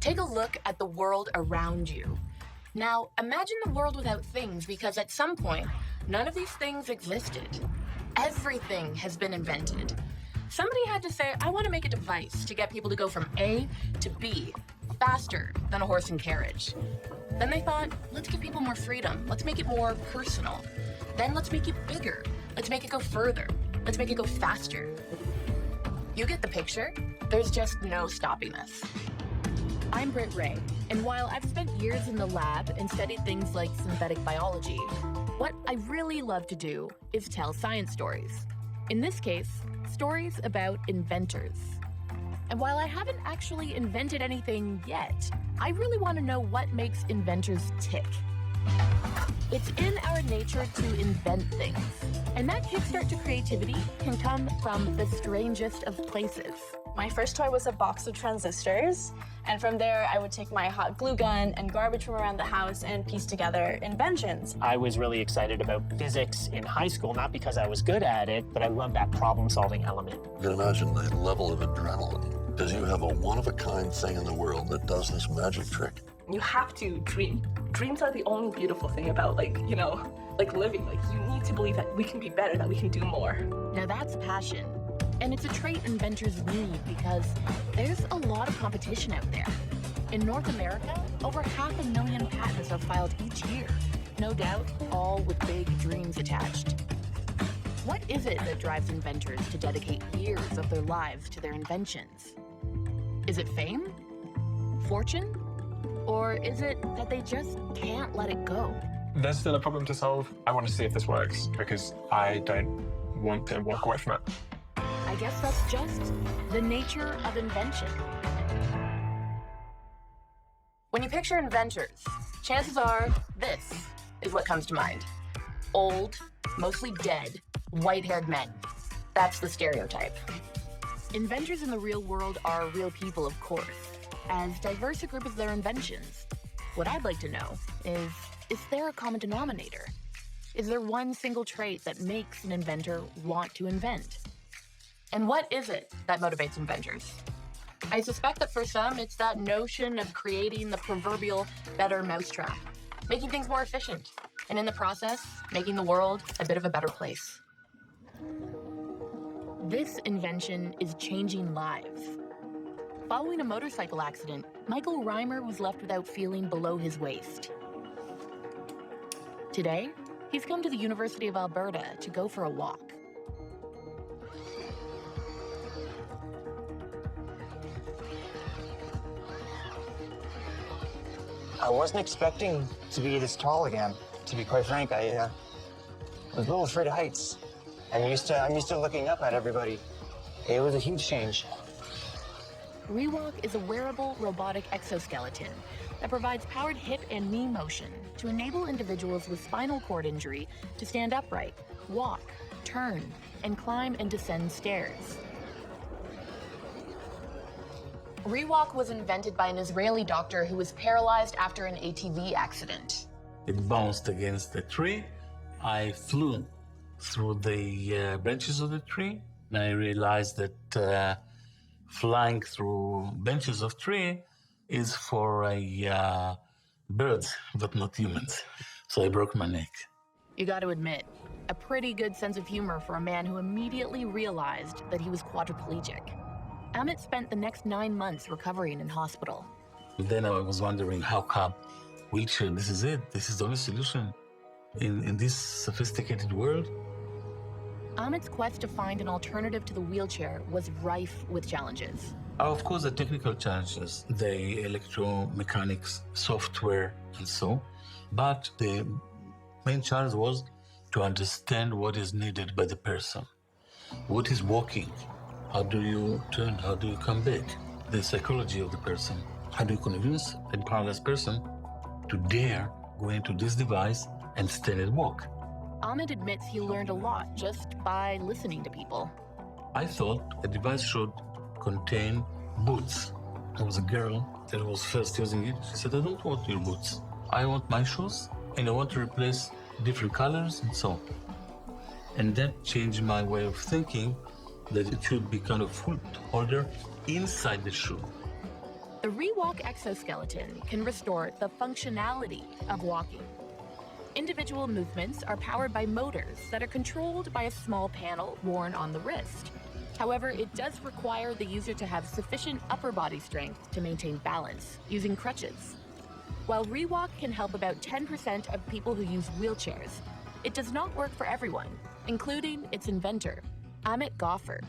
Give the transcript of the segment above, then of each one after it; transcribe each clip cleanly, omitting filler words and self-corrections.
Take a look at the world around you. Now, imagine the world without things, because at some point, none of these things existed. Everything has been invented. Somebody had to say, I want to make a device to get people to go from A to B faster than a horse and carriage. Then they thought, let's give people more freedom. Let's make it more personal. Then let's make it bigger. Let's make it go further. Let's make it go faster. You get the picture? There's just no stopping this. I'm Britt Wray, and while I've spent years in the lab and studied things like synthetic biology, what I really love to do is tell science stories. In this case, stories about inventors. And while I haven't actually invented anything yet, I really want to know what makes inventors tick. It's in our nature to invent things, and that kickstart to creativity can come from the strangest of places. My first toy was a box of transistors, and from there I would take my hot glue gun and garbage from around the house and piece together inventions. I was really excited about physics in high school, not because I was good at it, but I loved that problem-solving element. You can imagine the level of adrenaline, because you have a one-of-a-kind thing in the world that does this magic trick. You have to dream. Dreams are the only beautiful thing about, living. Like, you need to believe that we can be better, that we can do more. Now that's passion. And it's a trait inventors need because there's a lot of competition out there. In North America, over 500,000 patents are filed each year. No doubt, all with big dreams attached. What is it that drives inventors to dedicate years of their lives to their inventions? Is it fame? Fortune? Or is it that they just can't let it go? There's still a problem to solve. I want to see if this works because I don't want to walk away from it. I guess that's just the nature of invention. When you picture inventors, chances are this is what comes to mind. Old, mostly dead, white-haired men. That's the stereotype. Inventors in the real world are real people, of course, as diverse a group as their inventions. What I'd like to know is there a common denominator? Is there one single trait that makes an inventor want to invent? And what is it that motivates inventors? I suspect that for some, it's that notion of creating the proverbial better mousetrap, making things more efficient, and in the process, making the world a bit of a better place. This invention is changing lives. Following a motorcycle accident, Michael Reimer was left without feeling below his waist. Today, he's come to the University of Alberta to go for a walk. I wasn't expecting to be this tall again. To be quite frank, I was a little afraid of heights. I'm used to looking up at everybody. It was a huge change. ReWalk is a wearable robotic exoskeleton that provides powered hip and knee motion to enable individuals with spinal cord injury to stand upright, walk, turn, and climb and descend stairs. ReWalk was invented by an Israeli doctor who was paralyzed after an ATV accident. It bounced against the tree. I flew through the branches of the tree, and I realized that flying through branches of tree is for birds, but not humans. So I broke my neck. You got to admit, a pretty good sense of humor for a man who immediately realized that he was quadriplegic. Amit spent the next 9 months recovering in hospital. Then I was wondering, how come wheelchair, this is it? This is the only solution in this sophisticated world? Amit's quest to find an alternative to the wheelchair was rife with challenges. Of course, the technical challenges, the electromechanics, software, and so. But the main challenge was to understand what is needed by the person. What is walking? How do you turn? How do you come back? The psychology of the person. How do you convince a paralyzed person to dare go into this device and stand and walk? Amit admits he learned a lot just by listening to people. I thought a device should contain boots. There was a girl that was first using it. She said, I don't want your boots. I want my shoes, and I want to replace different colors and so on. And that changed my way of thinking that it should be kind of foot holder inside the shoe. The The ReWalk exoskeleton can restore the functionality of walking. Individual movements are powered by motors that are controlled by a small panel worn on the wrist. However, it does require the user to have sufficient upper body strength to maintain balance using crutches. While ReWalk can help about 10% of people who use wheelchairs, it does not work for everyone, including its inventor, Amit Goffer.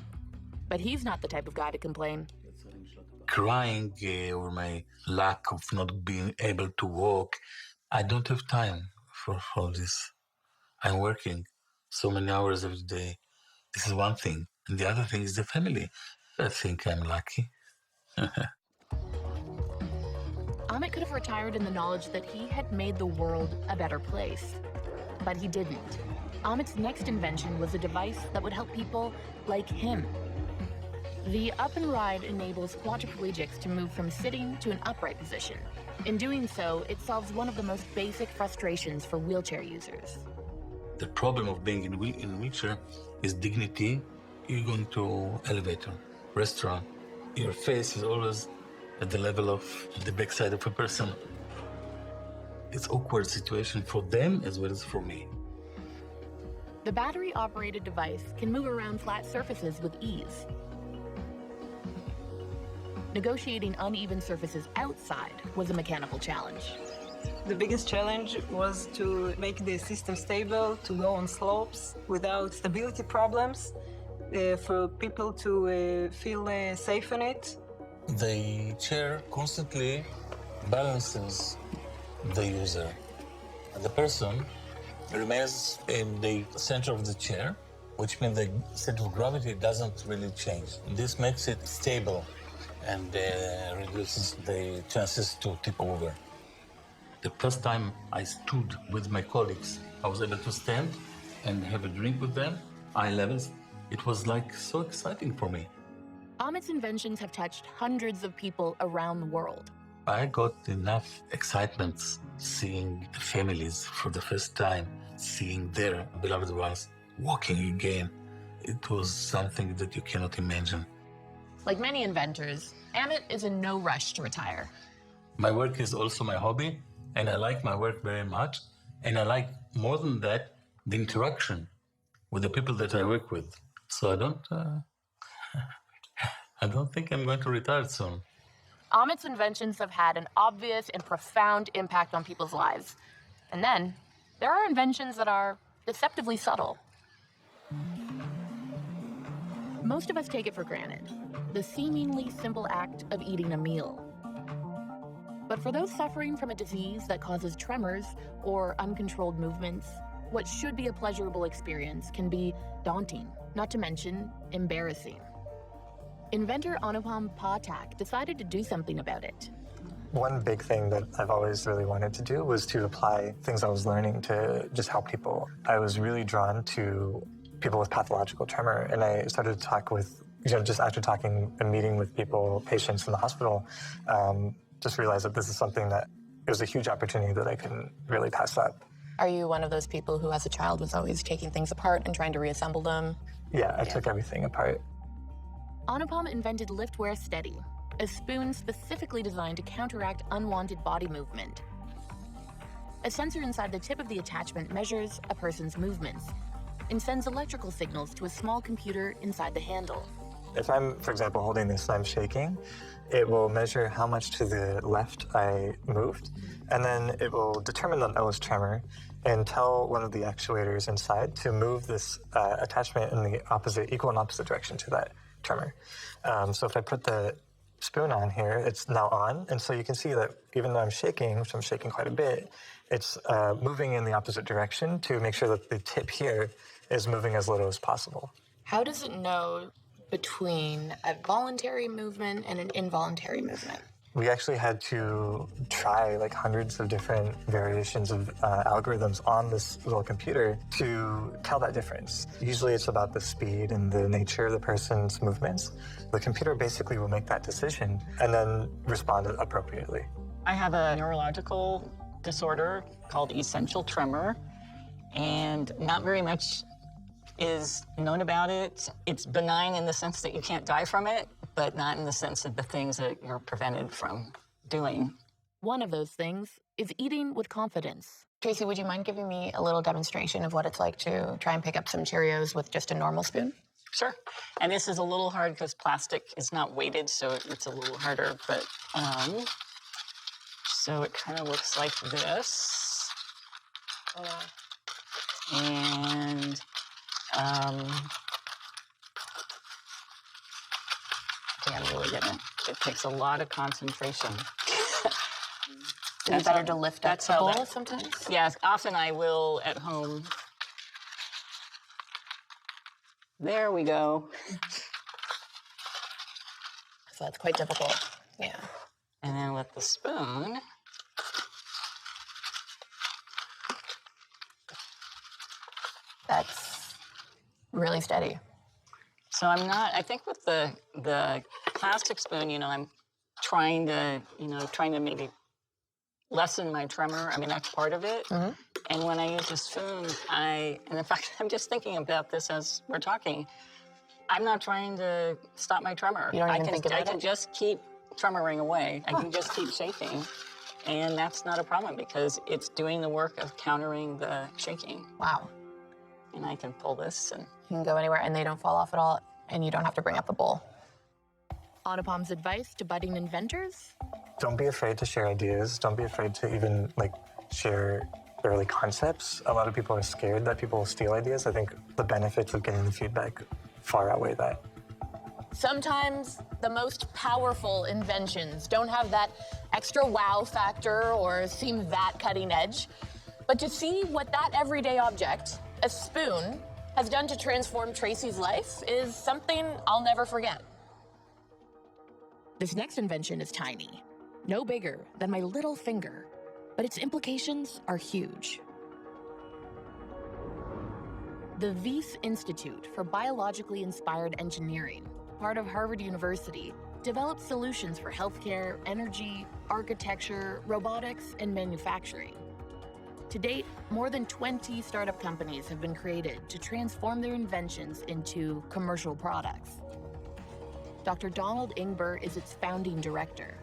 But he's not the type of guy to complain. Crying over my lack of not being able to walk, I don't have time for all this. I'm working so many hours every day. This is one thing. And the other thing is the family. I think I'm lucky. Amit could have retired in the knowledge that he had made the world a better place. But he didn't. Amit's next invention was a device that would help people like him. The UpnRIDE enables quadriplegics to move from sitting to an upright position. In doing so, it solves one of the most basic frustrations for wheelchair users. The problem of being in a wheelchair is dignity. You go into elevator, restaurant, your face is always at the level of the backside of a person. It's awkward situation for them as well as for me. The battery-operated device can move around flat surfaces with ease. Negotiating uneven surfaces outside was a mechanical challenge. The biggest challenge was to make the system stable, to go on slopes without stability problems, for people to feel safe in it. The chair constantly balances the user. The person remains in the center of the chair, which means the center of gravity doesn't really change. This makes it stable and reduces the chances to tip over. The first time I stood with my colleagues, I was able to stand and have a drink with them, eye levels. It was like so exciting for me. Amit's inventions have touched hundreds of people around the world. I got enough excitement seeing the families for the first time, seeing their beloved ones walking again. It was something that you cannot imagine. Like many inventors, Amit is in no rush to retire. My work is also my hobby, and I like my work very much. And I like, more than that, the interaction with the people that I work with. So I don't think I'm going to retire soon. Amit's inventions have had an obvious and profound impact on people's lives. And then, there are inventions that are deceptively subtle. Most of us take it for granted, the seemingly simple act of eating a meal. But for those suffering from a disease that causes tremors or uncontrolled movements, what should be a pleasurable experience can be daunting, not to mention embarrassing. Inventor Anupam Pathak decided to do something about it. One big thing that I've always really wanted to do was to apply things I was learning to just help people. I was really drawn to people with pathological tremor, and I started to talk with, just after talking and meeting with people, patients in the hospital, just realized that this is something that it was a huge opportunity that I couldn't really pass up. Are you one of those people who, as a child, was always taking things apart and trying to reassemble them? Yeah, I took everything apart. Anupam invented Liftwear Steady, a spoon specifically designed to counteract unwanted body movement. A sensor inside the tip of the attachment measures a person's movements and sends electrical signals to a small computer inside the handle. If I'm, for example, holding this and I'm shaking, it will measure how much to the left I moved, and then it will determine that I was tremor and tell one of the actuators inside to move this attachment in the equal and opposite direction to that tremor. So if I put the spoon on here, it's now on, and so you can see that even though I'm shaking, which I'm shaking quite a bit, it's moving in the opposite direction to make sure that the tip here is moving as little as possible. How does it know between a voluntary movement and an involuntary movement? We actually had to try like hundreds of different variations of algorithms on this little computer to tell that difference. Usually it's about the speed and the nature of the person's movements. The computer basically will make that decision and then respond appropriately. I have a neurological disorder called essential tremor, and not very much is known about it. It's benign in the sense that you can't die from it, but not in the sense of the things that you're prevented from doing. One of those things is eating with confidence. Tracy, would you mind giving me a little demonstration of what it's like to try and pick up some Cheerios with just a normal spoon? Sure. And this is a little hard because plastic is not weighted, so it's a little harder, but so it kind of looks like this. And okay, I'm really getting it takes a lot of concentration. Is it better to lift up the bowl sometimes? Yes, often I will at home. There we go. So that's quite difficult. Yeah. And then with the spoon, that's really steady. So I think with the plastic spoon, you know, I'm trying to maybe lessen my tremor. I mean, that's part of it. Mm-hmm. And when I use a spoon, and in fact, I'm just thinking about this as we're talking. I'm not trying to stop my tremor. You don't even think about I can just keep tremoring away. I can just keep shaking. And that's not a problem because it's doing the work of countering the shaking. Wow. And I can pull this and you can go anywhere and they don't fall off at all, and you don't have to bring up the bowl. Anupam's advice to budding inventors? Don't be afraid to share ideas. Don't be afraid to even share early concepts. A lot of people are scared that people will steal ideas. I think the benefits of getting the feedback far outweigh that. Sometimes the most powerful inventions don't have that extra wow factor or seem that cutting edge. But to see what that everyday object, a spoon, has done to transform Tracy's life is something I'll never forget. This next invention is tiny, no bigger than my little finger, but its implications are huge. The Wyss Institute for Biologically Inspired Engineering, part of Harvard University, develops solutions for healthcare, energy, architecture, robotics, and manufacturing. To date, more than 20 startup companies have been created to transform their inventions into commercial products. Dr. Donald Ingber is its founding director.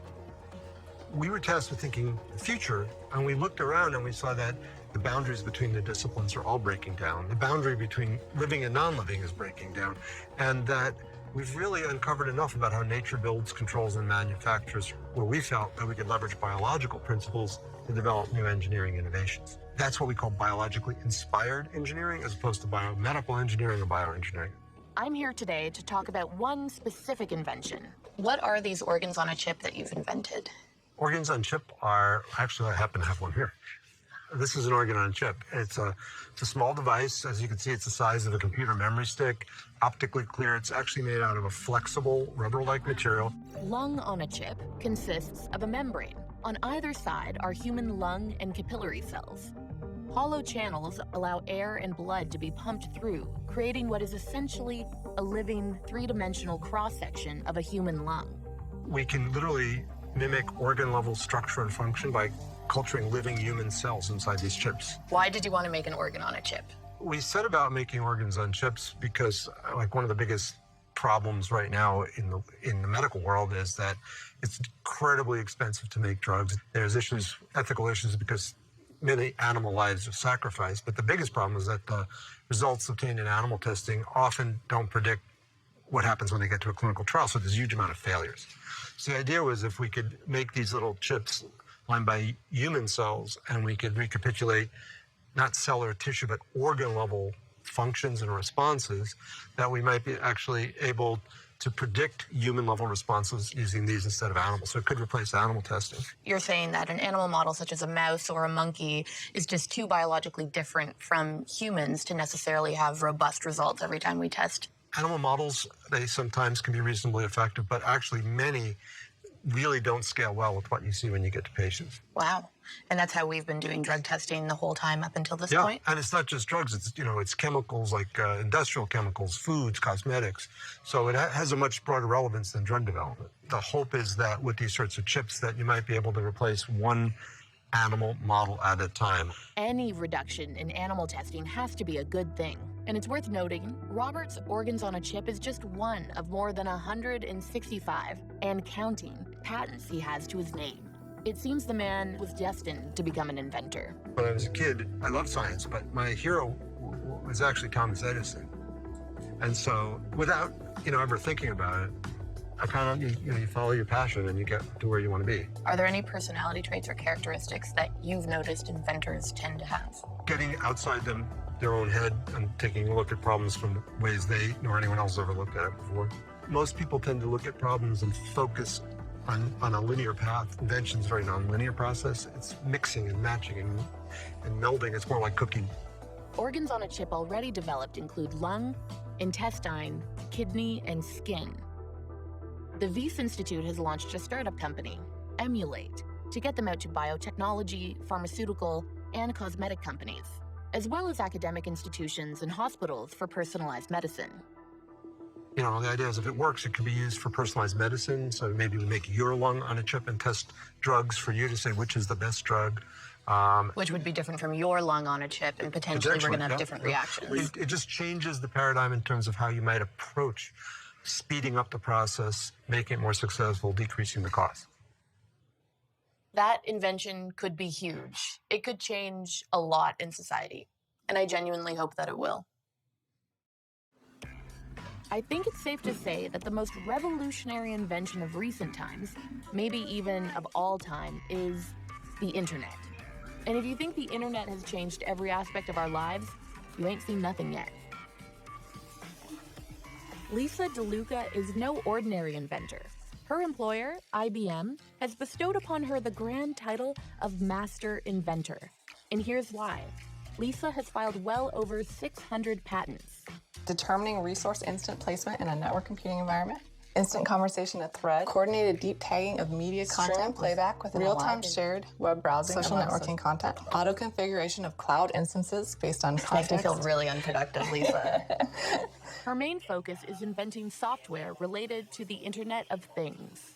We were tasked with thinking the future, and we looked around and we saw that the boundaries between the disciplines are all breaking down. The boundary between living and non-living is breaking down, and that we've really uncovered enough about how nature builds, controls, and manufactures where we felt that we could leverage biological principles to develop new engineering innovations. That's what we call biologically inspired engineering as opposed to biomedical engineering or bioengineering. I'm here today to talk about one specific invention. What are these organs on a chip that you've invented? Organs on chip are, actually I happen to have one here. This is an organ on chip. It's a small device. As you can see, it's the size of a computer memory stick, optically clear. It's actually made out of a flexible rubber-like material. Lung on a chip consists of a membrane. On either side are human lung and capillary cells. Hollow channels allow air and blood to be pumped through, creating what is essentially a living, three-dimensional cross-section of a human lung. We can literally mimic organ-level structure and function by culturing living human cells inside these chips. Why did you want to make an organ on a chip? We set about making organs on chips because, one of the biggest problems right now in the medical world is that it's incredibly expensive to make drugs. There's issues, ethical issues, because many animal lives are sacrificed. But the biggest problem is that the results obtained in animal testing often don't predict what happens when they get to a clinical trial. So there's a huge amount of failures. So the idea was if we could make these little chips lined by human cells and we could recapitulate not cell or tissue, but organ level functions and responses, that we might be actually able to predict human level responses using these instead of animals. So it could replace animal testing. You're saying that an animal model such as a mouse or a monkey is just too biologically different from humans to necessarily have robust results every time we test. Animal models, they sometimes can be reasonably effective, but actually many really don't scale well with what you see when you get to patients. Wow. And that's how we've been doing drug testing the whole time up until this point? And it's not just drugs, it's chemicals like industrial chemicals, foods, cosmetics. So it has a much broader relevance than drug development. The hope is that with these sorts of chips that you might be able to replace one animal model at a time. Any reduction in animal testing has to be a good thing. And it's worth noting, Robert's organs on a chip is just one of more than 165 and counting patents he has to his name. It seems the man was destined to become an inventor. When I was a kid, I loved science, but my hero was actually Thomas Edison. And so without, ever thinking about it, I kind of, you follow your passion and you get to where you want to be. Are there any personality traits or characteristics that you've noticed inventors tend to have? Getting outside their own head and taking a look at problems from ways they nor anyone else ever looked at it before. Most people tend to look at problems and focus on a linear path. Invention's a very non-linear process. It's mixing and matching and melding. It's more like cooking. Organs on a chip already developed include lung, intestine, kidney, and skin. The Wyss Institute has launched a startup company, Emulate, to get them out to biotechnology, pharmaceutical, and cosmetic companies, as well as academic institutions and hospitals for personalized medicine. The idea is if it works, it can be used for personalized medicine. So maybe we make your lung on a chip and test drugs for you to say which is the best drug. Which would be different from your lung on a chip, and potentially we're going to have different reactions. It just changes the paradigm in terms of how you might approach speeding up the process, making it more successful, decreasing the cost. That invention could be huge. It could change a lot in society, and I genuinely hope that it will. I think it's safe to say that the most revolutionary invention of recent times, maybe even of all time, is the internet. And if you think the internet has changed every aspect of our lives, you ain't seen nothing yet. Lisa DeLuca is no ordinary inventor. Her employer, IBM, has bestowed upon her the grand title of Master Inventor. And here's why. Lisa has filed well over 600 patents. Determining resource instant placement in a network computing environment. Instant conversation at thread. Coordinated deep tagging of media content. Stream playback with real-time shared web browsing. Social networking content. Auto configuration of cloud instances based on context. Makes me feel really unproductive, Lisa. Her main focus is inventing software related to the Internet of Things.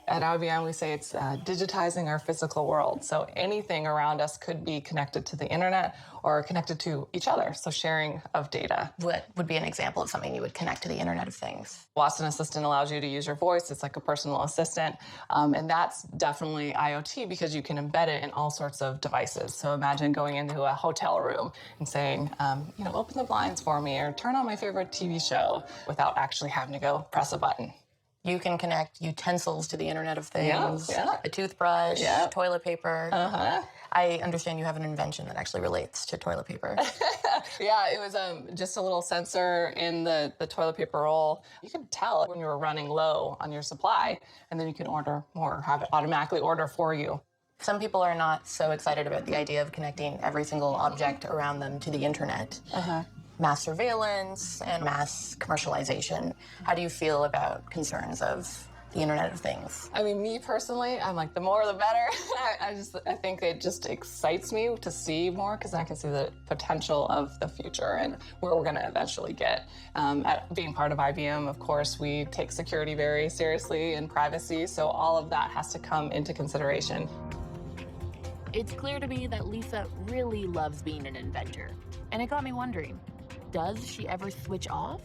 At IBM, we say it's digitizing our physical world. So anything around us could be connected to the internet or connected to each other. So sharing of data. What would be an example of something you would connect to the Internet of Things? Watson Assistant allows you to use your voice. It's like a personal assistant. And that's definitely IoT because you can embed it in all sorts of devices. So imagine going into a hotel room and saying, open the blinds for me or turn on my favorite TV show without actually having to go press a button. You can connect utensils to the Internet of Things, yeah. a toothbrush, toilet paper. Uh-huh. I understand you have an invention that actually relates to toilet paper. Yeah, it was just a little sensor in the toilet paper roll. You could tell when you were running low on your supply, and then you can order more, have it automatically order for you. Some people are not so excited about the idea of connecting every single object around them to the internet. Uh-huh. Mass surveillance and mass commercialization. How do you feel about concerns of the Internet of Things? I mean, me personally, I'm like, the more the better. I think it just excites me to see more because I can see the potential of the future and where we're going to eventually get. At being part of IBM, of course, we take security very seriously and privacy, so all of that has to come into consideration. It's clear to me that Lisa really loves being an inventor. And it got me wondering, does she ever switch off?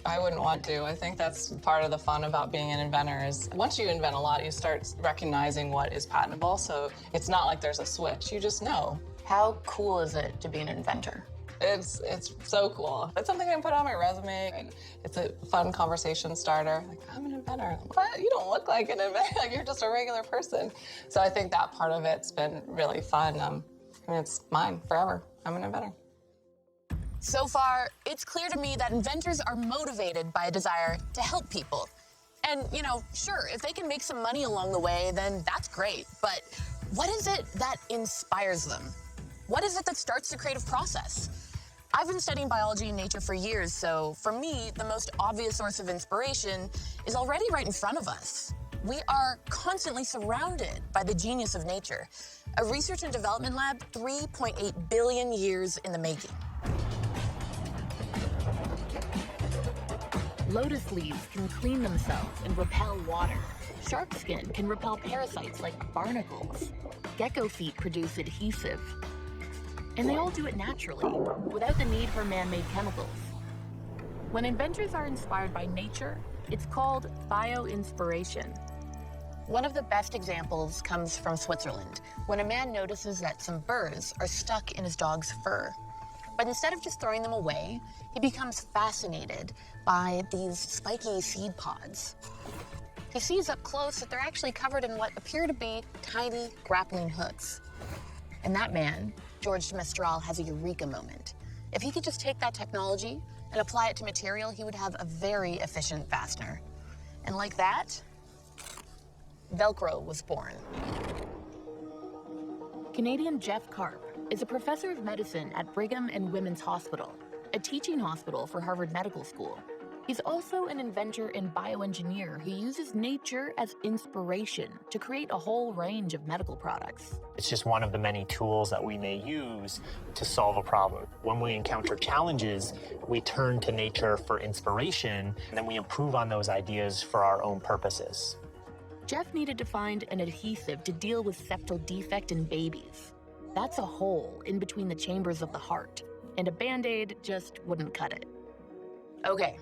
I wouldn't want to. I think that's part of the fun about being an inventor is once you invent a lot, you start recognizing what is patentable. So it's not like there's a switch. You just know. How cool is it to be an inventor? It's so cool. It's something I can put on my resume. It's a fun conversation starter. Like, I'm an inventor. What? You don't look like an inventor. Like, you're just a regular person. So I think that part of it's been really fun. It's mine forever. I'm an inventor. So far, it's clear to me that inventors are motivated by a desire to help people. And, sure, if they can make some money along the way, then that's great. But what is it that inspires them? What is it that starts the creative process? I've been studying biology and nature for years, so for me, the most obvious source of inspiration is already right in front of us. We are constantly surrounded by the genius of nature. A research and development lab, 3.8 billion years in the making. Lotus leaves can clean themselves and repel water. Shark skin can repel parasites like barnacles. Gecko feet produce adhesive. And they all do it naturally, without the need for man-made chemicals. When inventors are inspired by nature, it's called bio-inspiration. One of the best examples comes from Switzerland, when a man notices that some burrs are stuck in his dog's fur. But instead of just throwing them away, he becomes fascinated by these spiky seed pods. He sees up close that they're actually covered in what appear to be tiny grappling hooks. And that man, George de Mestral, has a eureka moment. If he could just take that technology and apply it to material, he would have a very efficient fastener. And like that, Velcro was born. Canadian Jeff Karp is a professor of medicine at Brigham and Women's Hospital, a teaching hospital for Harvard Medical School. He's also an inventor and bioengineer who uses nature as inspiration to create a whole range of medical products. It's just one of the many tools that we may use to solve a problem. When we encounter challenges, we turn to nature for inspiration, and then we improve on those ideas for our own purposes. Jeff needed to find an adhesive to deal with septal defect in babies. That's a hole in between the chambers of the heart, and a Band-Aid just wouldn't cut it. Okay,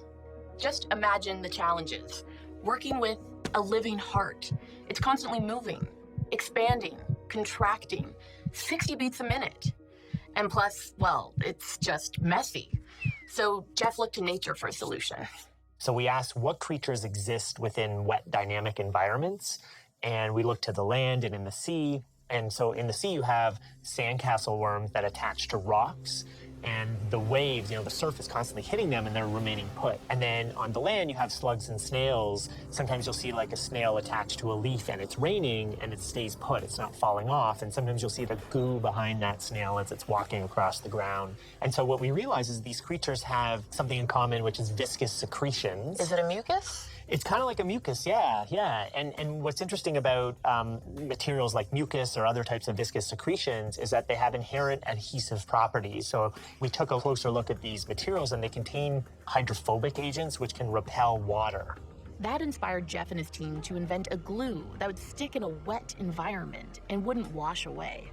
just imagine the challenges. Working with a living heart. It's constantly moving, expanding, contracting, 60 beats a minute. And plus, well, it's just messy. So Jeff looked to nature for a solution. So we asked what creatures exist within wet dynamic environments, and we looked to the land and in the sea. And so in the sea, you have sandcastle worms that attach to rocks, and the waves, the surf is constantly hitting them and they're remaining put. And then on the land, you have slugs and snails. Sometimes you'll see like a snail attached to a leaf and it's raining and it stays put, it's not falling off. And sometimes you'll see the goo behind that snail as it's walking across the ground. And so what we realize is these creatures have something in common, which is viscous secretions. Is it a mucus? It's kind of like a mucus, yeah. And what's interesting about materials like mucus or other types of viscous secretions is that they have inherent adhesive properties. So we took a closer look at these materials, and they contain hydrophobic agents which can repel water. That inspired Jeff and his team to invent a glue that would stick in a wet environment and wouldn't wash away.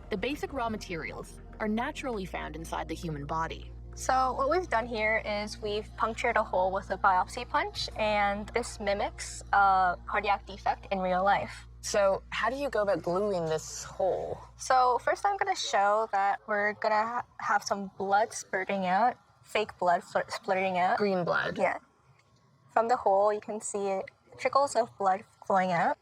The basic raw materials are naturally found inside the human body. So what we've done here is we've punctured a hole with a biopsy punch, and this mimics a cardiac defect in real life. So how do you go about gluing this hole? So first I'm going to show that we're going to have some blood spurting out, fake blood splurting out. Green blood. Yeah. From the hole, you can see trickles of blood flowing out.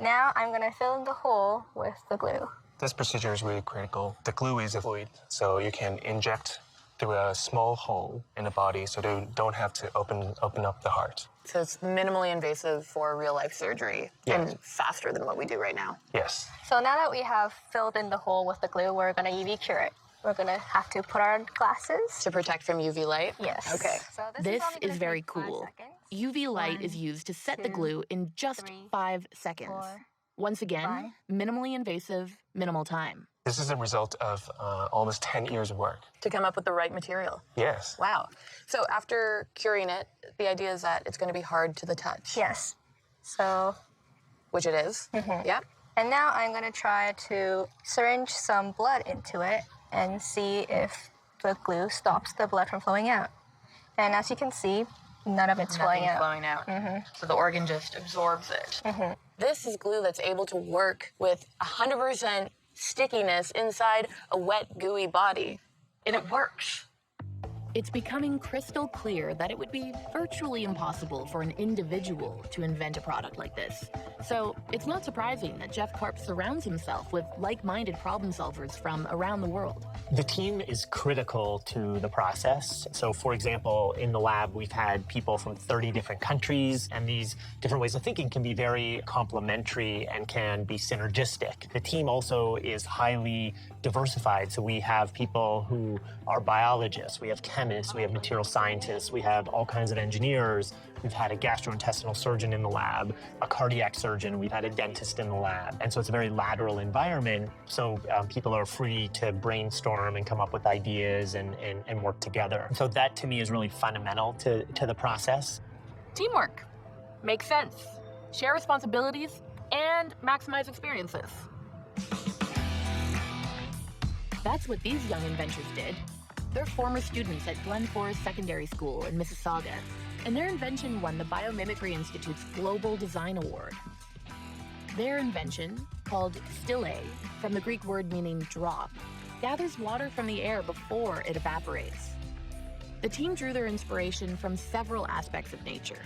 Now I'm going to fill in the hole with the glue. This procedure is really critical. The glue is a fluid, so you can inject through a small hole in the body so they don't have to open up the heart. So it's minimally invasive for real-life surgery and faster than what we do right now. Yes. So now that we have filled in the hole with the glue, we're going to UV cure it. We're going to have to put on glasses. To protect from UV light? Yes. Okay. So This is very cool. UV light is used to set the glue in just 5 seconds. Once again, minimally invasive, minimal time. This is a result of almost 10 years of work. To come up with the right material? Yes. Wow. So after curing it, the idea is that it's going to be hard to the touch? Yes. So... Which it is? Mm-hmm. Yep. And now I'm going to try to syringe some blood into it and see if the glue stops the blood from flowing out. And as you can see, none of it's flowing out. Flowing out. Mm-hmm. So the organ just absorbs it. Mm-hmm. This is glue that's able to work with 100% stickiness inside a wet, gooey body. And it works. It's becoming crystal clear that it would be virtually impossible for an individual to invent a product like this. So it's not surprising that Jeff Karp surrounds himself with like-minded problem solvers from around the world. The team is critical to the process. So for example, in the lab, we've had people from 30 different countries, and these different ways of thinking can be very complementary and can be synergistic. The team also is highly diversified. So we have people who are biologists, we have chemists, we have material scientists, we have all kinds of engineers. We've had a gastrointestinal surgeon in the lab, a cardiac surgeon, we've had a dentist in the lab. And so it's a very lateral environment. So people are free to brainstorm and come up with ideas and work together. So that to me is really fundamental to the process. Teamwork. Makes sense. share responsibilities, and maximize experiences. That's what these young inventors did. They're former students at Glen Forest Secondary School in Mississauga, and their invention won the Bio-mimicry Institute's Global Design Award. Their invention, called Stille, from the Greek word meaning drop, gathers water from the air before it evaporates. The team drew their inspiration from several aspects of nature.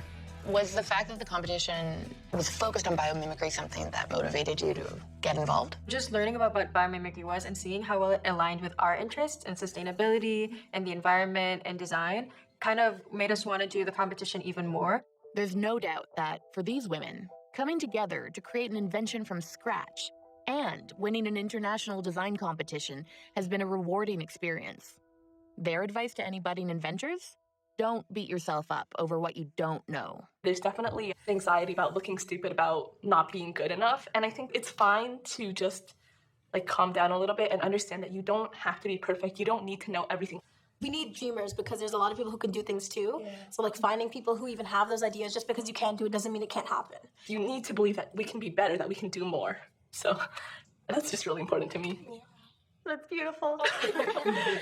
Was the fact that the competition was focused on biomimicry something that motivated you to get involved? Just learning about what biomimicry was and seeing how well it aligned with our interests in sustainability and the environment and design kind of made us want to do the competition even more. There's no doubt that, for these women, coming together to create an invention from scratch and winning an international design competition has been a rewarding experience. Their advice to any budding inventors? Don't beat yourself up over what you don't know. There's definitely anxiety about looking stupid, about not being good enough. And I think it's fine to just calm down a little bit and understand that you don't have to be perfect. You don't need to know everything. We need dreamers because there's a lot of people who can do things too. Yeah. So finding people who even have those ideas, just because you can't do it doesn't mean it can't happen. You need to believe that we can be better, that we can do more. So that's just really important to me. Yeah. That's beautiful.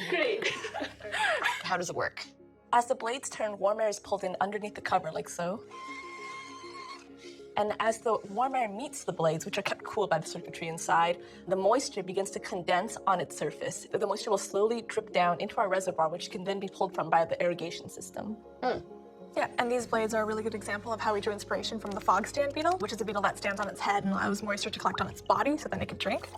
Great. How does it work? As the blades turn, warm air is pulled in underneath the cover, like so. And as the warm air meets the blades, which are kept cool by the circuitry inside, the moisture begins to condense on its surface. The moisture will slowly drip down into our reservoir, which can then be pulled from by the irrigation system. Yeah, and these blades are a really good example of how we drew inspiration from the fog stand beetle, which is a beetle that stands on its head and allows moisture to collect on its body so then it can drink.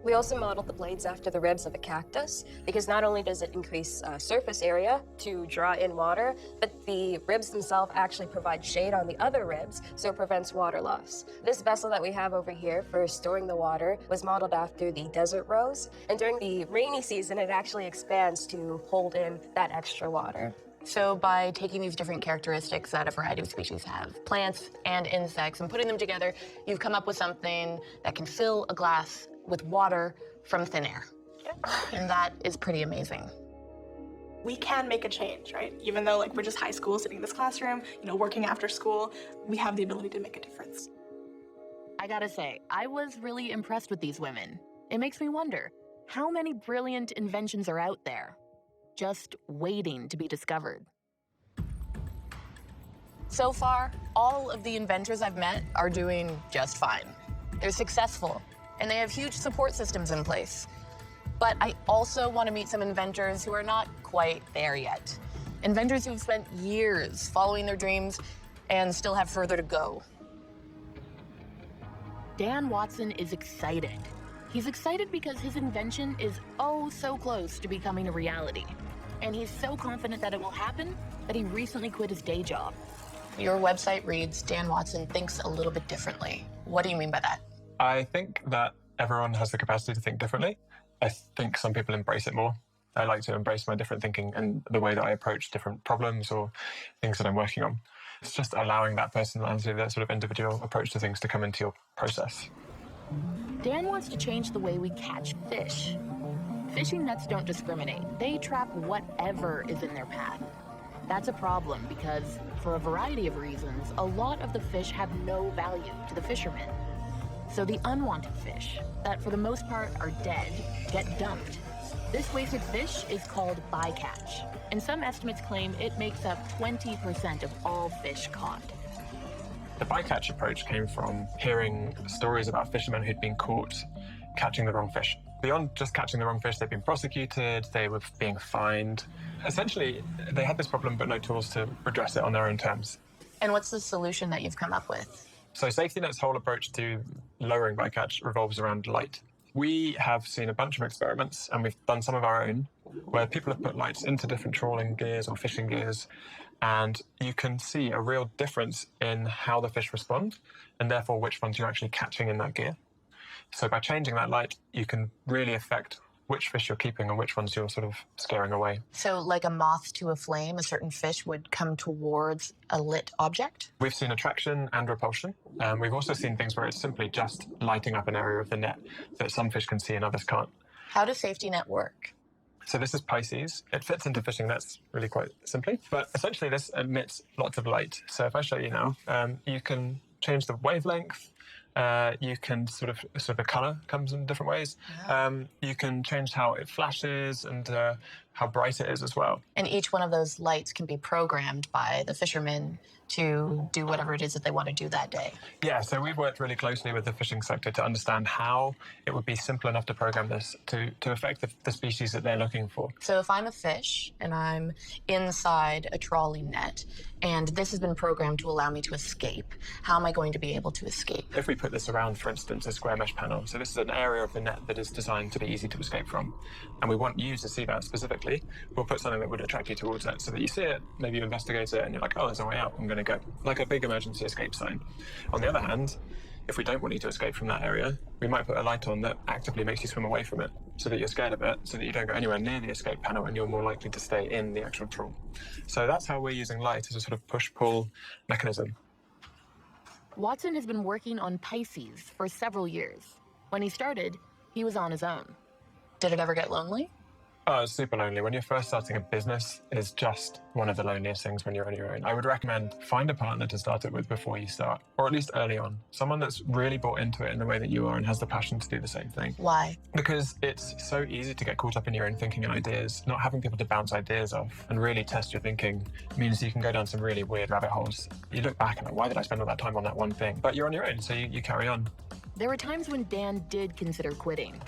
We also modeled the blades after the ribs of a cactus because not only does it increase surface area to draw in water, but the ribs themselves actually provide shade on the other ribs, so it prevents water loss. This vessel that we have over here for storing the water was modeled after the desert rose, and during the rainy season, it actually expands to hold in that extra water. So by taking these different characteristics that a variety of species have, plants and insects, and putting them together, you've come up with something that can fill a glass with water from thin air. And that is pretty amazing. We can make a change, right? Even though we're just high school sitting in this classroom, working after school, we have the ability to make a difference. I gotta say, I was really impressed with these women. It makes me wonder, how many brilliant inventions are out there, just waiting to be discovered? So far, all of the inventors I've met are doing just fine. They're successful, and they have huge support systems in place. But I also want to meet some inventors who are not quite there yet. Inventors who've spent years following their dreams and still have further to go. Dan Watson is excited. He's excited because his invention is oh so close to becoming a reality. And he's so confident that it will happen that he recently quit his day job. Your website reads, Dan Watson thinks a little bit differently. What do you mean by that? I think that everyone has the capacity to think differently. I think some people embrace it more. I like to embrace my different thinking and the way that I approach different problems or things that I'm working on. It's just allowing that personality, that sort of individual approach to things to come into your process. Dan wants to change the way we catch fish. Fishing nets don't discriminate. They trap whatever is in their path. That's a problem because, for a variety of reasons, a lot of the fish have no value to the fishermen. So the unwanted fish, that for the most part are dead, get dumped. This wasted fish is called bycatch, and some estimates claim it makes up 20% of all fish caught. The bycatch approach came from hearing stories about fishermen who'd been caught catching the wrong fish. Beyond just catching the wrong fish, they'd been prosecuted, they were being fined. Essentially, they had this problem but no tools to address it on their own terms. And what's the solution that you've come up with? So Safety Net's whole approach to lowering bycatch revolves around light. We have seen a bunch of experiments, and we've done some of our own, where people have put lights into different trawling gears or fishing gears, and you can see a real difference in how the fish respond, and therefore which ones you're actually catching in that gear. So by changing that light, you can really affect which fish you're keeping and which ones you're sort of scaring away. So like a moth to a flame, a certain fish would come towards a lit object? We've seen attraction and repulsion. We've also seen things where it's simply just lighting up an area of the net that some fish can see and others can't. How does Safety Net work? So this is Pisces. It fits into fishing nets really quite simply, but essentially this emits lots of light. So if I show you now, you can change the wavelength. You can sort of the color comes in different ways. You can change how it flashes and how bright it is as well. And each one of those lights can be programmed by the fishermen to do whatever it is that they want to do that day. Yeah, so we've worked really closely with the fishing sector to understand how it would be simple enough to program this to affect the species that they're looking for. So if I'm a fish and I'm inside a trolley net and this has been programmed to allow me to escape, how am I going to be able to escape? If we put this around, for instance, a square mesh panel, so this is an area of the net that is designed to be easy to escape from, and we want you to see that specifically, we'll put something that would attract you towards it so that you see it, maybe you investigate it, and you're like, oh, there's a way out, I'm going to go. Like a big emergency escape sign. On the other hand, if we don't want you to escape from that area, we might put a light on that actively makes you swim away from it so that you're scared of it, so that you don't go anywhere near the escape panel and you're more likely to stay in the actual trawl. So that's how we're using light as a sort of push-pull mechanism. Watson has been working on Pisces for several years. When he started, he was on his own. Did it ever get lonely? Oh, it's super lonely. When you're first starting a business, it's just one of the loneliest things when you're on your own. I would recommend find a partner to start it with before you start, or at least early on. Someone that's really bought into it in the way that you are and has the passion to do the same thing. Why? Because it's so easy to get caught up in your own thinking and ideas. Not having people to bounce ideas off and really test your thinking means you can go down some really weird rabbit holes. You look back and like, why did I spend all that time on that one thing? But you're on your own, so you carry on. There were times when Dan did consider quitting.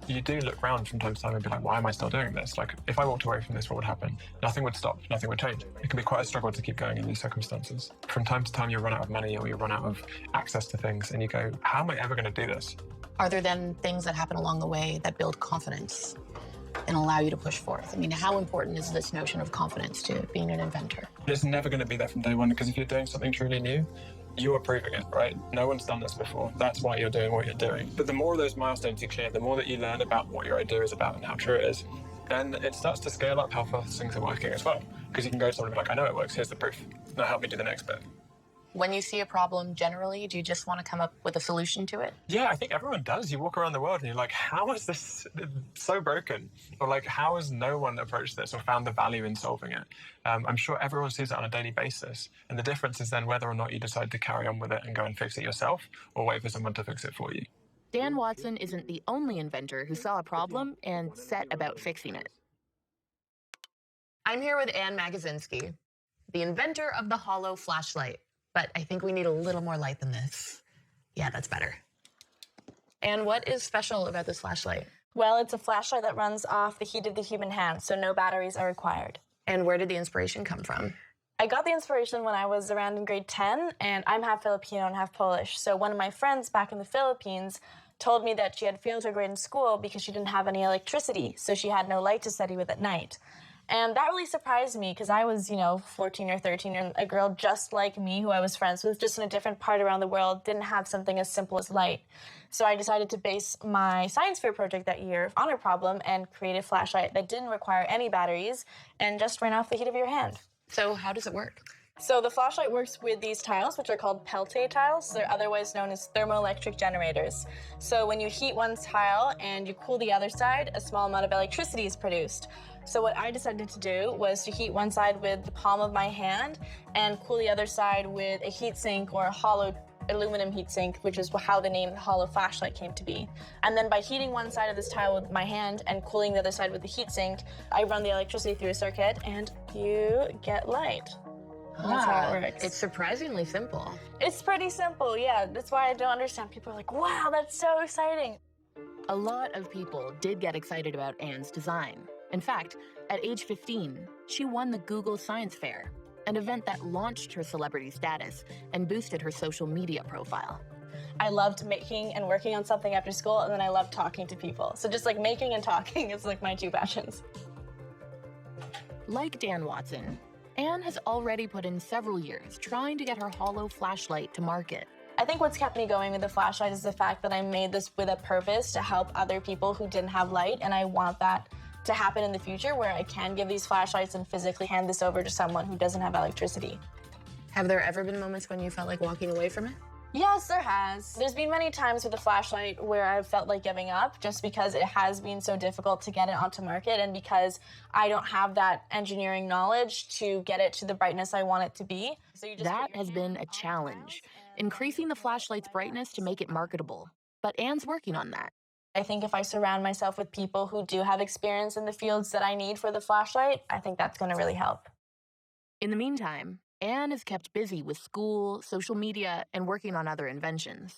You do look around from time to time and be like, why am I still doing this? Like, if I walked away from this, what would happen? Nothing would stop, nothing would change. It can be quite a struggle to keep going in these circumstances. From time to time, you run out of money or you run out of access to things and you go, how am I ever going to do this? Are there then things that happen along the way that build confidence and allow you to push forth? I mean, how important is this notion of confidence to being an inventor? It's never going to be there from day one, because if you're doing something truly new, you are proving it, right? No one's done this before. That's why you're doing what you're doing. But the more of those milestones you clear, the more that you learn about what your idea is about and how true it is, then it starts to scale up how fast things are working as well. Because you can go to someone and be like, I know it works, here's the proof. Now help me do the next bit. When you see a problem generally, do you just want to come up with a solution to it? Yeah, I think everyone does. You walk around the world and you're like, how is this so broken? Or like, how has no one approached this or found the value in solving it? I'm sure everyone sees it on a daily basis. And the difference is then whether or not you decide to carry on with it and go and fix it yourself or wait for someone to fix it for you. Dan Watson isn't the only inventor who saw a problem and set about fixing it. I'm here with Anne Makosinski, the inventor of the hollow flashlight. But I think we need a little more light than this. Yeah, that's better. And what is special about this flashlight? Well, it's a flashlight that runs off the heat of the human hand, so no batteries are required. And where did the inspiration come from? I got the inspiration when I was around in grade 10, and I'm half Filipino and half Polish. So one of my friends back in the Philippines told me that she had failed her grade in school because she didn't have any electricity, so she had no light to study with at night. And that really surprised me because I was, 14 or 13, and a girl just like me who I was friends with, just in a different part around the world, didn't have something as simple as light. So I decided to base my science fair project that year on a problem and create a flashlight that didn't require any batteries and just ran off the heat of your hand. So how does it work? So the flashlight works with these tiles, which are called Peltier tiles. They're otherwise known as thermoelectric generators. So when you heat one tile and you cool the other side, a small amount of electricity is produced. So what I decided to do was to heat one side with the palm of my hand and cool the other side with a heat sink or a hollow aluminum heat sink, which is how the name hollow flashlight came to be. And then by heating one side of this tile with my hand and cooling the other side with the heat sink, I run the electricity through a circuit and you get light. That's how it works. It's surprisingly simple. It's pretty simple, yeah. That's why I don't understand. People are like, wow, that's so exciting. A lot of people did get excited about Anne's design. In fact, at age 15, she won the Google Science Fair, an event that launched her celebrity status and boosted her social media profile. I loved making and working on something after school, and then I loved talking to people. So just like making and talking is like my two passions. Like Dan Watson, Anne has already put in several years trying to get her hollow flashlight to market. I think what's kept me going with the flashlight is the fact that I made this with a purpose to help other people who didn't have light, and I want that to happen in the future where I can give these flashlights and physically hand this over to someone who doesn't have electricity. Have there ever been moments when you felt like walking away from it? Yes, there has. There's been many times with the flashlight where I've felt like giving up just because it has been so difficult to get it onto market and because I don't have that engineering knowledge to get it to the brightness I want it to be. So that has been a challenge. increasing the flashlight's brightness to make it marketable. But Anne's working on that. I think if I surround myself with people who do have experience in the fields that I need for the flashlight, I think that's going to really help. In the meantime, Anne is kept busy with school, social media, and working on other inventions.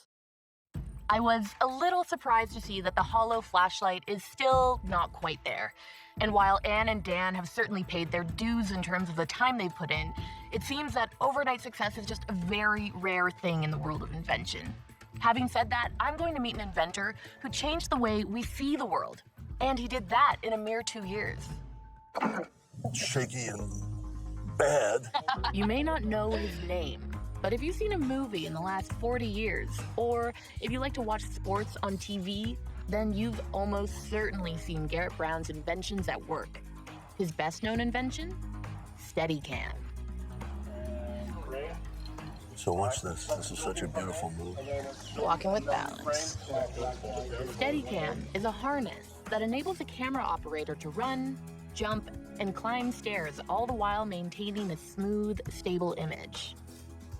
I was a little surprised to see that the hollow flashlight is still not quite there. And while Anne and Dan have certainly paid their dues in terms of the time they've put in, it seems that overnight success is just a very rare thing in the world of invention. Having said that, I'm going to meet an inventor who changed the way we see the world. And he did that in a mere 2 years. Shaky and bad. You may not know his name, but if you've seen a movie in the last 40 years, or if you like to watch sports on TV, then you've almost certainly seen Garrett Brown's inventions at work. His best-known invention? Steadycam. So watch this. This is such a beautiful move. Walking with balance. Steadycam is a harness that enables a camera operator to run, jump, and climb stairs, all the while maintaining a smooth, stable image.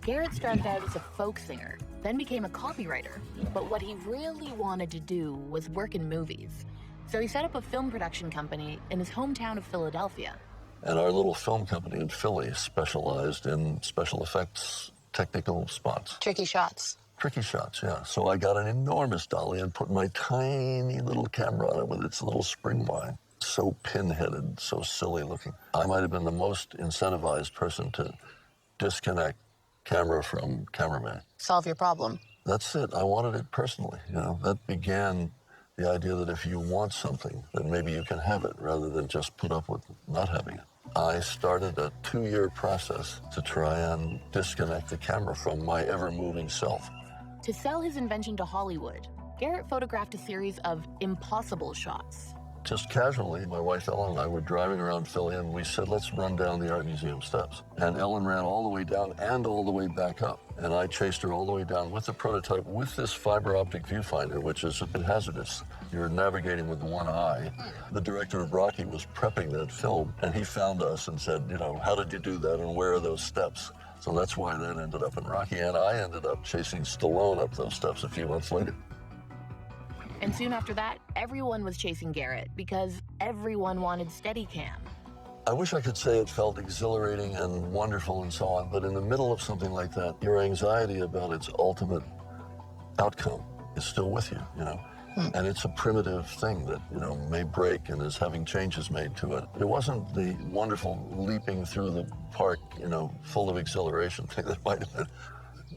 Garrett started out as a folk singer, then became a copywriter, but what he really wanted to do was work in movies. So he set up a film production company in his hometown of Philadelphia. And our little film company in Philly specialized in special effects, technical spots. Tricky shots. Tricky shots, yeah. So I got an enormous dolly and put my tiny little camera on it with its little spring line. So pin-headed, so silly looking. I might have been the most incentivized person to disconnect camera from cameraman. Solve your problem. That's it. I wanted it personally. You know, that began the idea that if you want something, then maybe you can have it rather than just put up with not having it. I started a 2-year process to try and disconnect the camera from my ever-moving self. To sell his invention to Hollywood, Garrett photographed a series of impossible shots. Just casually, my wife Ellen and I were driving around Philly and we said, let's run down the art museum steps. And Ellen ran all the way down and all the way back up. And I chased her all the way down with the prototype with this fiber optic viewfinder, which is a bit hazardous. You're navigating with one eye. The director of Rocky was prepping that film and he found us and said, you know, how did you do that and where are those steps? So that's why that ended up in Rocky. And I ended up chasing Stallone up those steps a few months later. And soon after that, everyone was chasing Garrett because everyone wanted Steadycam. I wish I could say it felt exhilarating and wonderful and so on, but in the middle of something like that, your anxiety about its ultimate outcome is still with you, you know? And it's a primitive thing that, you know, may break and is having changes made to it. It wasn't the wonderful leaping through the park, you know, full of exhilaration thing that might have been,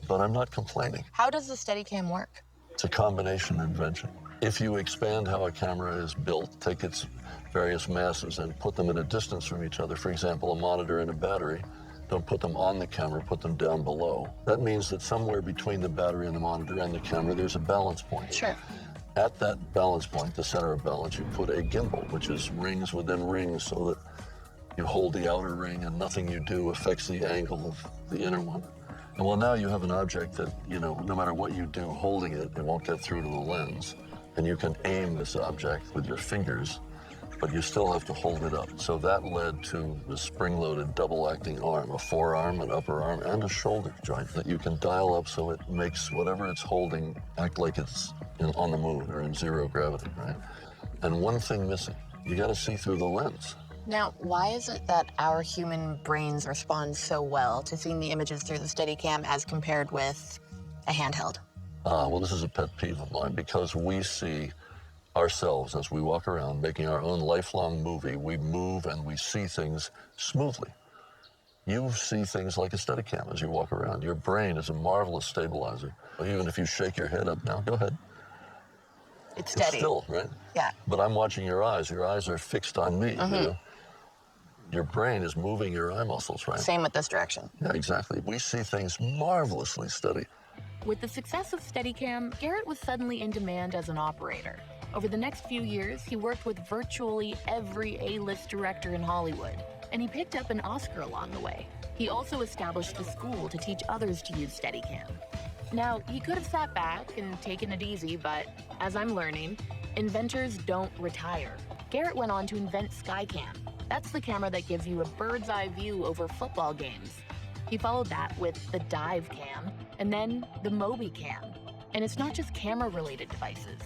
but I'm not complaining. How does the Steadycam work? It's a combination invention. If you expand how a camera is built, take its various masses and put them at a distance from each other, for example, a monitor and a battery, don't put them on the camera, put them down below. That means that somewhere between the battery and the monitor and the camera, there's a balance point. Sure. At that balance point, the center of balance, you put a gimbal, which is rings within rings, so that you hold the outer ring and nothing you do affects the angle of the inner one. And well, now you have an object that, you know, no matter what you do holding it, it won't get through to the lens. And you can aim this object with your fingers, but you still have to hold it up. So that led to the spring-loaded double-acting arm, a forearm, an upper arm, and a shoulder joint that you can dial up so it makes whatever it's holding act like it's on the moon or in zero gravity, right? And one thing missing, you gotta see through the lens. Now, why is it that our human brains respond so well to seeing the images through the Steadycam as compared with a handheld? Well, this is a pet peeve of mine because we see ourselves as we walk around making our own lifelong movie. We move and we see things smoothly. You see things like a Steadycam as you walk around. Your brain is a marvelous stabilizer. Even if you shake your head up now, go ahead. It's steady. It's still, right? Yeah. But I'm watching your eyes. Your eyes are fixed on me. You know? Your brain is moving your eye muscles, right? Same with this direction. Yeah, exactly. We see things marvelously steady. With the success of Steadycam, Garrett was suddenly in demand as an operator. Over the next few years, he worked with virtually every A-list director in Hollywood, and he picked up an Oscar along the way. He also established a school to teach others to use Steadycam. Now, he could have sat back and taken it easy, but as I'm learning, inventors don't retire. Garrett went on to invent Skycam. That's the camera that gives you a bird's eye view over football games. He followed that with the dive cam, And then the MobiCam. And it's not just camera-related devices.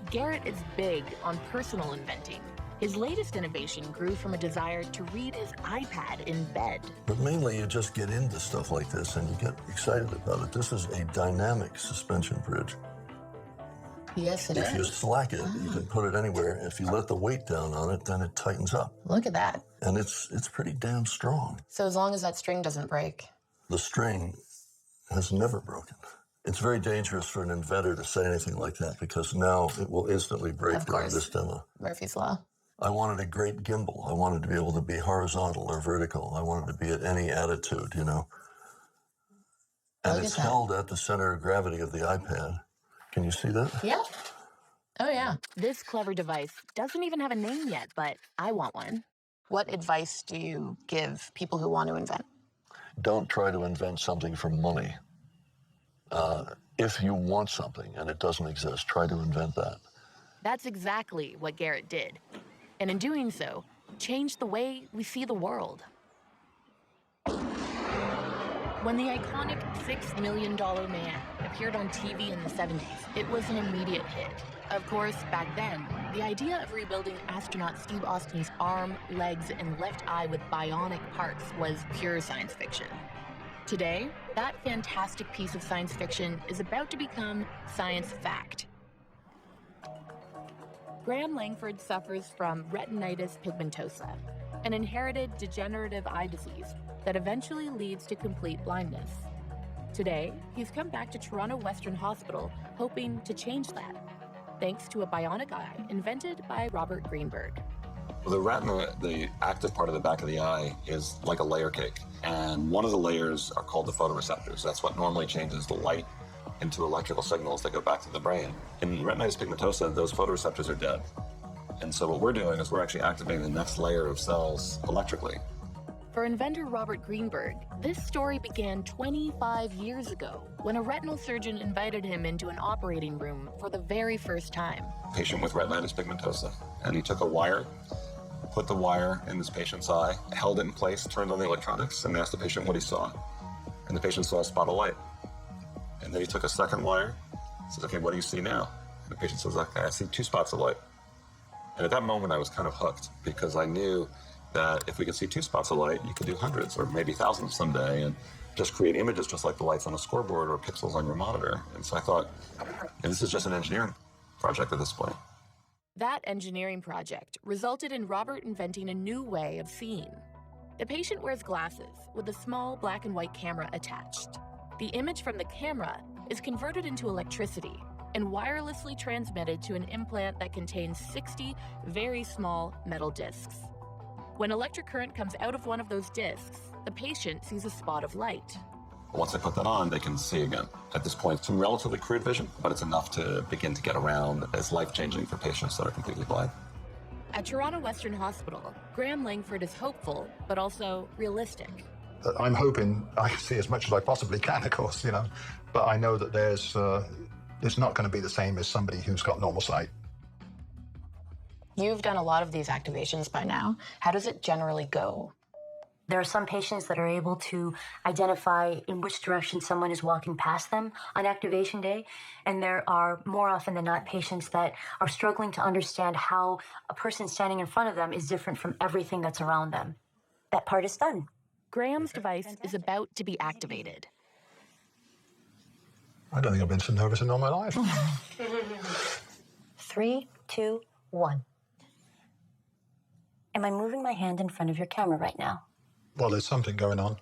Garrett is big on personal inventing. His latest innovation grew from a desire to read his iPad in bed. But mainly you just get into stuff like this and you get excited about it. This is a dynamic suspension bridge. Yes, it If you slack it, you can put it anywhere. If you let the weight down on it, then it tightens up. Look at that. And it's pretty damn strong. So as long as that string doesn't break. The string has never broken. It's very dangerous for an inventor to say anything like that because now it will instantly break during this demo. Murphy's Law. I wanted a great gimbal. I wanted to be able to be horizontal or vertical. I wanted to be at any attitude, you know. And it's held at the center of gravity of the iPad. Can you see that? Yeah. Oh, yeah. This clever device doesn't even have a name yet, but I want one. What advice do you give people who want to invent? Don't try to invent something for money. If you want something and it doesn't exist, try to invent that. That's exactly what Garrett did. And in doing so, changed the way we see the world. When the iconic $6 Million Man appeared on TV in the 70s, it was an immediate hit. Of course, back then, the idea of rebuilding astronaut Steve Austin's arm, legs, and left eye with bionic parts was pure science fiction. Today, that fantastic piece of science fiction is about to become science fact. Graham Langford suffers from retinitis pigmentosa, an inherited degenerative eye disease that eventually leads to complete blindness. Today, he's come back to Toronto Western Hospital hoping to change that, thanks to a bionic eye invented by Robert Greenberg. The retina, the active part of the back of the eye, is like a layer cake. And one of the layers are called the photoreceptors. That's what normally changes the light into electrical signals that go back to the brain. In retinitis pigmentosa, those photoreceptors are dead. And so what we're doing is we're actually activating the next layer of cells electrically. For inventor Robert Greenberg, this story began 25 years ago when a retinal surgeon invited him into an operating room for the very first time. Patient with retinitis pigmentosa. And he took a wire, put the wire in this patient's eye, held it in place, turned on the electronics, and asked the patient what he saw. And the patient saw a spot of light. And then he took a second wire, says, okay, what do you see now? And the patient says, okay, I see 2 spots of light. And at that moment, I was kind of hooked because I knew that if we could see 2 spots of light, you could do hundreds or maybe thousands someday and just create images just like the lights on a scoreboard or pixels on your monitor. And so I thought, and this is just an engineering project at this point. That engineering project resulted in Robert inventing a new way of seeing. The patient wears glasses with a small black and white camera attached. The image from the camera is converted into electricity and wirelessly transmitted to an implant that contains 60 very small metal discs. When electric current comes out of one of those discs, the patient sees a spot of light. Once they put that on, they can see again. At this point, some relatively crude vision, but it's enough to begin to get around. It's life-changing for patients that are completely blind. At Toronto Western Hospital, Graham Langford is hopeful, but also realistic. I'm hoping I can see as much as I possibly can, of course, you know, but I know that it's not going to be the same as somebody who's got normal sight. You've done a lot of these activations by now. How does it generally go? There are some patients that are able to identify in which direction someone is walking past them on activation day, and there are more often than not patients that are struggling to understand how a person standing in front of them is different from everything that's around them. That part is done. Graham's device is about to be activated. I don't think I've been so nervous in all my life. 3, 2, 1. Am I moving my hand in front of your camera right now? Well, there's something going on.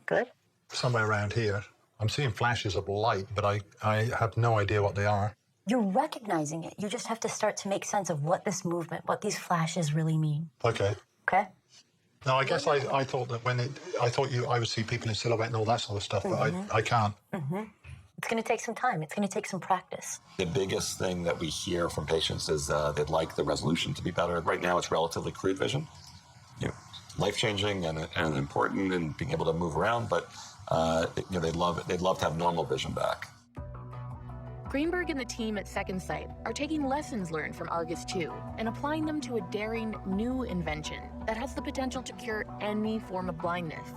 Good. Somewhere around here. I'm seeing flashes of light, but I have no idea what they are. You're recognizing it. You just have to start to make sense of what this movement, what these flashes really mean. Okay. Okay? No, I guess I thought that I would see people in silhouette and all that sort of stuff, but I can't. It's going to take some time. It's going to take some practice. The biggest thing that we hear from patients is they'd like the resolution to be better. Right now, it's relatively crude vision. You know, life-changing and important and being able to move around, but they'd love it. They'd love to have normal vision back. Greenberg and the team at Second Sight are taking lessons learned from Argus 2 and applying them to a daring new invention that has the potential to cure any form of blindness.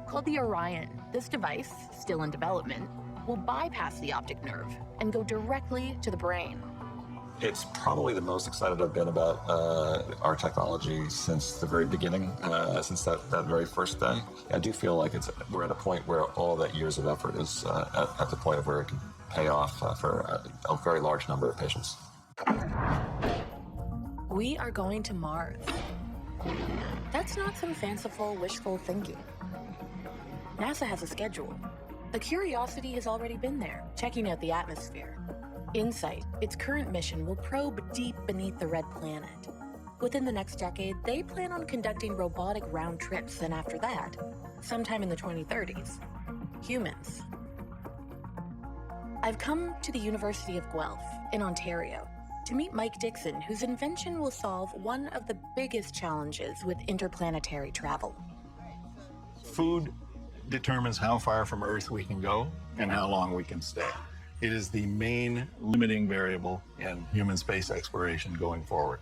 Called the Orion, this device, still in development, will bypass the optic nerve and go directly to the brain. It's probably the most excited I've been about our technology since the very beginning, since that very first day. I do feel like we're at a point where all that years of effort is at the point where it can pay off for a very large number of patients. We are going to Mars. That's not some fanciful, wishful thinking. NASA has a schedule. The Curiosity has already been there, checking out the atmosphere. InSight, its current mission, will probe deep beneath the red planet. Within the next decade, they plan on conducting robotic round trips, and after that, sometime in the 2030s, humans. I've come to the University of Guelph in Ontario to meet Mike Dixon, whose invention will solve one of the biggest challenges with interplanetary travel. Food determines how far from Earth we can go and how long we can stay. It is the main limiting variable in human space exploration going forward.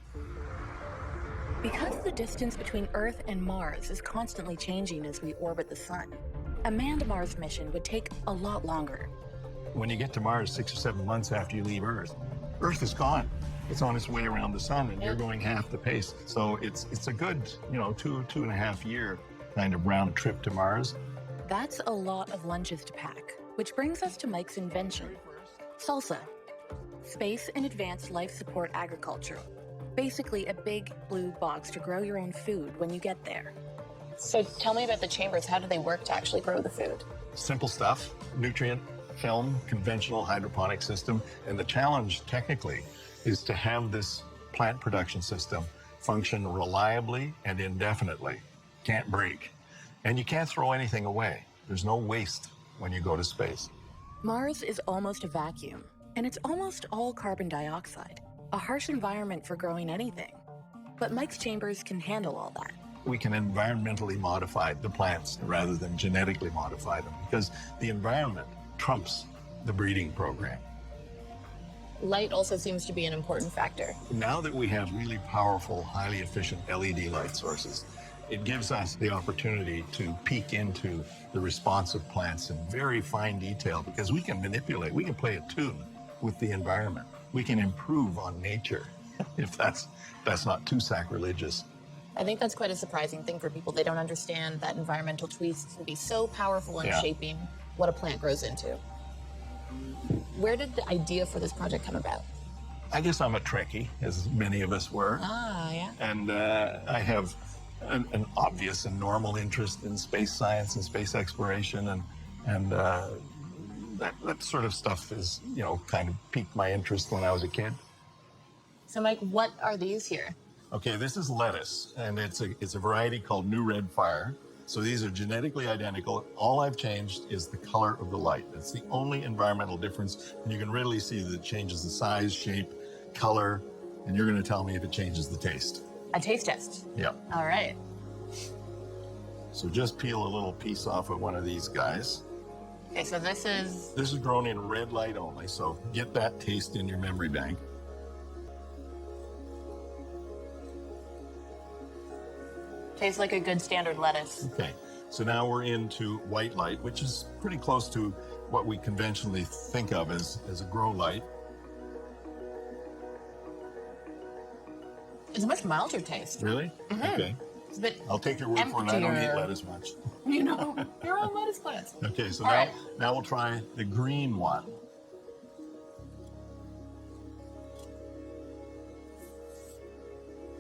Because the distance between Earth and Mars is constantly changing as we orbit the sun, a manned Mars mission would take a lot longer. When you get to Mars 6 or 7 months after you leave Earth, Earth is gone. It's on its way around the sun, and you're going half the pace. So it's a good, 2.5 year kind of round trip to Mars. That's a lot of lunches to pack, which brings us to Mike's invention, Salsa, Space and Advanced Life Support Agriculture. Basically a big blue box to grow your own food when you get there. So tell me about the chambers. How do they work to actually grow the food? Simple stuff, nutrient, film, conventional hydroponic system. And the challenge technically is to have this plant production system function reliably and indefinitely. Can't break. And you can't throw anything away. There's no waste when you go to space. Mars is almost a vacuum, and it's almost all carbon dioxide, a harsh environment for growing anything. But Mike's chambers can handle all that. We can environmentally modify the plants rather than genetically modify them, because the environment trumps the breeding program. Light also seems to be an important factor. Now that we have really powerful, highly efficient LED light sources, it gives us the opportunity to peek into the response of plants in very fine detail, because we can manipulate, we can play a tune with the environment. We can improve on nature, if that's not too sacrilegious. I think that's quite a surprising thing for people. They don't understand that environmental tweaks can be so powerful in shaping what a plant grows into. Where did the idea for this project come about? I guess I'm a Trekkie, as many of us were. Ah, yeah. And I have an obvious and normal interest in space science and space exploration, and that sort of stuff is, kind of piqued my interest when I was a kid. So, Mike, what are these here? Okay, this is lettuce, and it's a variety called New Red Fire. So these are genetically identical. All I've changed is the color of the light. It's the only environmental difference, and you can readily see that it changes the size, shape, color, and you're going to tell me if it changes the taste. A taste test. Yeah. All right. So just peel a little piece off of one of these guys. Okay, so this is... This is grown in red light only, so get that taste in your memory bank. Tastes like a good standard lettuce. Okay, so now we're into white light, which is pretty close to what we conventionally think of as a grow light. It's a much milder taste. Really? Mm-hmm. Okay. It's a bit I'll take your word for it. I don't eat lettuce much. You're on lettuce plants. Okay, so All now we'll try the green one.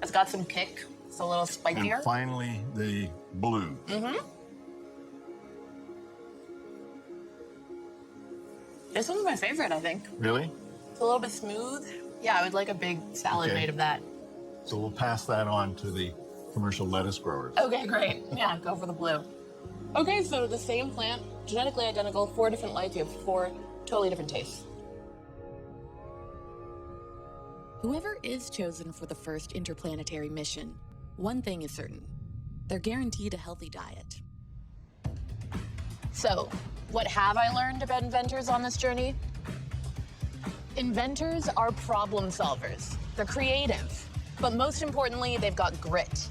It's got some kick. It's a little spicier. And finally, the blue. Mm-hmm. This one's my favorite, I think. Really? It's a little bit smooth. Yeah, I would like a big salad made of that. So we'll pass that on to the commercial lettuce growers. Okay, great. Yeah, go for the blue. Okay, so the same plant, genetically identical, 4 different lights. You have 4 totally different tastes. Whoever is chosen for the first interplanetary mission, one thing is certain. They're guaranteed a healthy diet. So, what have I learned about inventors on this journey? Inventors are problem solvers. They're creative. But most importantly, they've got grit.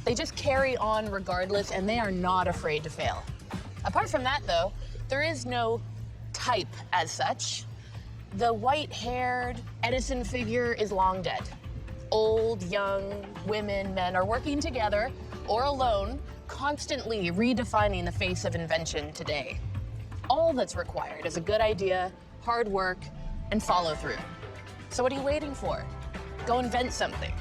They just carry on regardless, and they are not afraid to fail. Apart from that, though, there is no hype as such. The white-haired Edison figure is long dead. Old, young, women, men are working together or alone, constantly redefining the face of invention today. All that's required is a good idea, hard work, and follow through. So what are you waiting for? Go invent something.